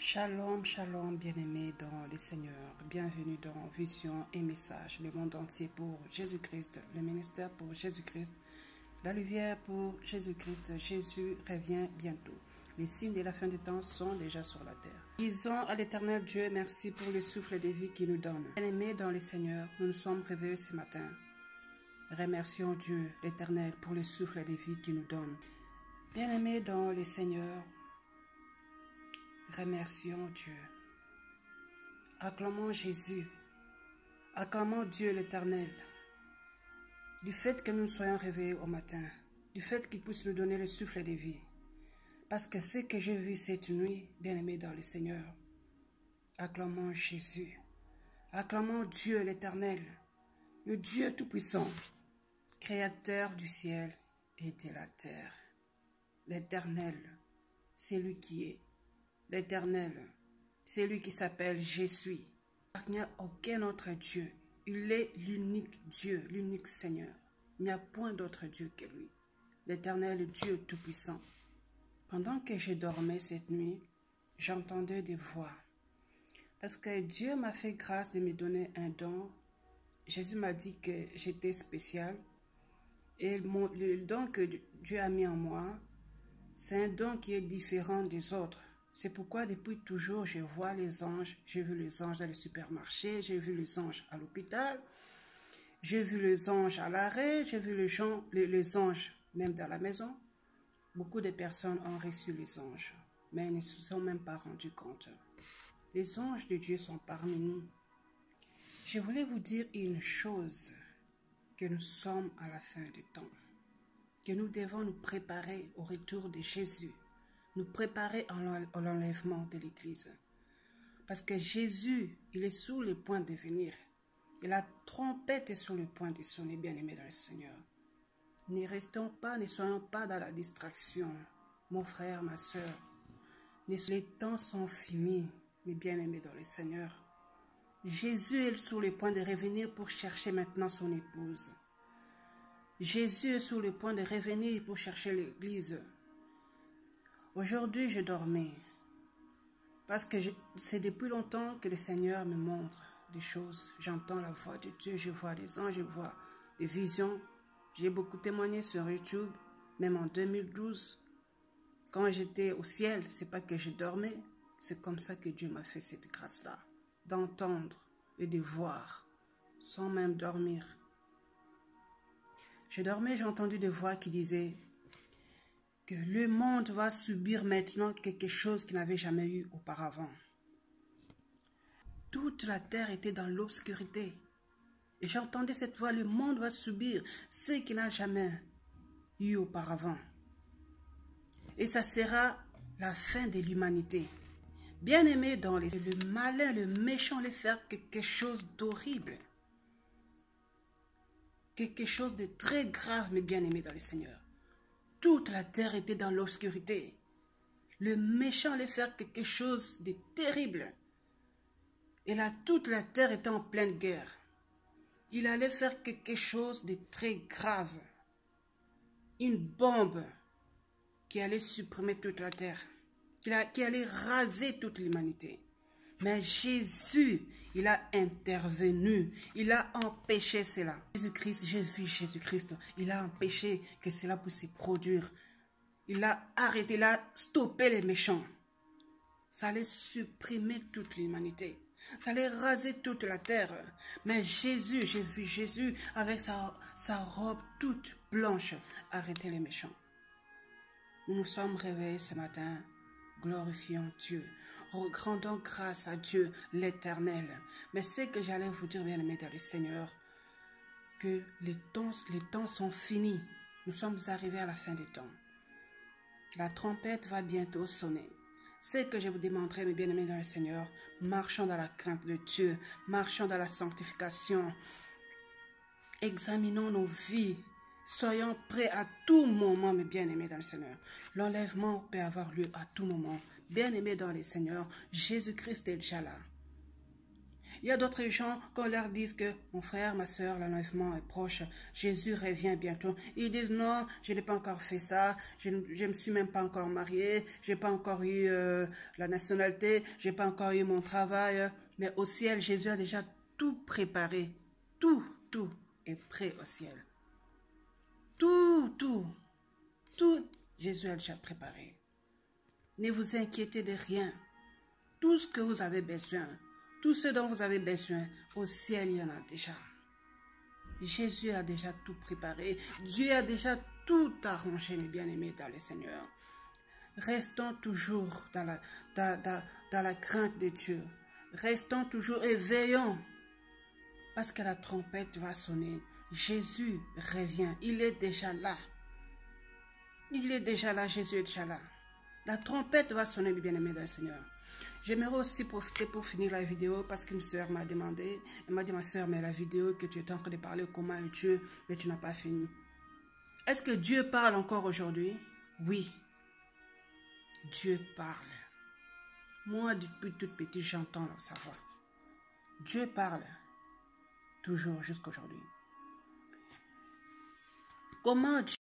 Shalom, shalom, bien-aimés dans le Seigneur. Bienvenue dans Vision et Message, le monde entier pour Jésus-Christ, le ministère pour Jésus-Christ, la lumière pour Jésus-Christ. Jésus revient bientôt. Les signes de la fin du temps sont déjà sur la terre. Disons à l'Éternel Dieu, merci pour le souffle de vie qu'il nous donne. Bien-aimés dans le Seigneur, nous nous sommes réveillés ce matin. Remercions Dieu, l'Éternel, pour le souffle de vie qu'il nous donne. Bien-aimés dans le Seigneur, remercions Dieu. Acclamons Jésus. Acclamons Dieu l'Éternel. Du fait que nous soyons réveillés au matin. Du fait qu'il puisse nous donner le souffle de vie. Parce que ce que j'ai vu cette nuit, bien-aimés dans le Seigneur. Acclamons Jésus. Acclamons Dieu l'Éternel. Le Dieu Tout-Puissant. Créateur du ciel et de la terre. L'Éternel, c'est lui qui est. L'Éternel, c'est lui qui s'appelle Je suis. Il n'y a aucun autre Dieu. Il est l'unique Dieu, l'unique Seigneur. Il n'y a point d'autre Dieu que lui. L'Éternel, le Dieu Tout-Puissant. Pendant que je dormais cette nuit, j'entendais des voix. Parce que Dieu m'a fait grâce de me donner un don. Jésus m'a dit que j'étais spécial. Et le don que Dieu a mis en moi, c'est un don qui est différent des autres. C'est pourquoi depuis toujours, je vois les anges. J'ai vu les anges dans le supermarché, j'ai vu les anges à l'hôpital, j'ai vu les anges à l'arrêt, j'ai vu les anges même dans la maison. Beaucoup de personnes ont reçu les anges, mais ils ne se sont même pas rendus compte. Les anges de Dieu sont parmi nous. Je voulais vous dire une chose, que nous sommes à la fin du temps, que nous devons nous préparer au retour de Jésus. Nous préparer à l'enlèvement de l'Église. Parce que Jésus, il est sur le point de venir. Et la trompette est sur le point de sonner, bien-aimés dans le Seigneur. Ne restons pas, ne soyons pas dans la distraction. Mon frère, ma soeur, les temps sont finis, mes bien-aimés dans le Seigneur. Jésus est sur le point de revenir pour chercher maintenant son épouse. Jésus est sur le point de revenir pour chercher l'Église. Aujourd'hui, je dormais parce que c'est depuis longtemps que le Seigneur me montre des choses. J'entends la voix de Dieu, je vois des anges, je vois des visions. J'ai beaucoup témoigné sur YouTube, même en 2012. Quand j'étais au ciel, c'est pas que je dormais, c'est comme ça que Dieu m'a fait cette grâce-là, d'entendre et de voir, sans même dormir. Je dormais, j'ai entendu des voix qui disaient que le monde va subir maintenant quelque chose qu'il n'avait jamais eu auparavant. Toute la terre était dans l'obscurité. Et j'entendais cette voix, le monde va subir ce qu'il n'a jamais eu auparavant. Et ça sera la fin de l'humanité. Bien-aimés dans le malin, le méchant allait faire quelque chose d'horrible. Quelque chose de très grave, mes bien-aimés dans le Seigneur. Toute la terre était dans l'obscurité. Le méchant allait faire quelque chose de terrible. Et là, toute la terre était en pleine guerre. Il allait faire quelque chose de très grave. Une bombe qui allait supprimer toute la terre. Qui allait raser toute l'humanité. Mais Jésus, il a intervenu. Il a empêché cela. Jésus-Christ, j'ai vu Jésus-Christ. Il a empêché que cela puisse se produire. Il a arrêté, il a stoppé les méchants. Ça allait supprimer toute l'humanité. Ça allait raser toute la terre. Mais Jésus, j'ai vu Jésus avec sa robe toute blanche arrêter les méchants. Nous nous sommes réveillés ce matin. Glorifions Dieu. Rendons grâce à Dieu l'Éternel. Mais ce que j'allais vous dire, bien-aimés dans le Seigneur, que les temps sont finis. Nous sommes arrivés à la fin des temps. La trompette va bientôt sonner. Ce que je vous demanderai, mes bien-aimés dans le Seigneur, marchons dans la crainte de Dieu, marchons dans la sanctification, examinons nos vies, soyons prêts à tout moment, mes bien-aimés dans le Seigneur. L'enlèvement peut avoir lieu à tout moment. Bien-aimés dans le Seigneur, Jésus-Christ est déjà là. Il y a d'autres gens, quand on leur dit que mon frère, ma soeur, l'enlèvement est proche, Jésus revient bientôt. Ils disent non, je n'ai pas encore fait ça, je ne me suis même pas encore marié, je n'ai pas encore eu la nationalité, je n'ai pas encore eu mon travail. Mais au ciel, Jésus a déjà tout préparé. Tout est prêt au ciel. Tout, Jésus a déjà préparé. Ne vous inquiétez de rien. Tout ce que vous avez besoin, tout ce dont vous avez besoin, au ciel, il y en a déjà. Jésus a déjà tout préparé. Dieu a déjà tout arrangé, mes bien-aimés dans le Seigneur. Restons toujours dans la crainte de Dieu. Restons toujours et veillons. Parce que la trompette va sonner. Jésus revient. Il est déjà là. Il est déjà là. Jésus est déjà là. La trompette va sonner, mes bien-aimés dans le Seigneur. J'aimerais aussi profiter pour finir la vidéo parce qu'une soeur m'a demandé, elle m'a dit, ma soeur, mais la vidéo que tu es en train de parler, comment est Dieu, mais tu n'as pas fini. Est-ce que Dieu parle encore aujourd'hui? Oui. Dieu parle. Moi, depuis toute petite, j'entends sa voix. Dieu parle. Toujours jusqu'à aujourd'hui. Comment Dieu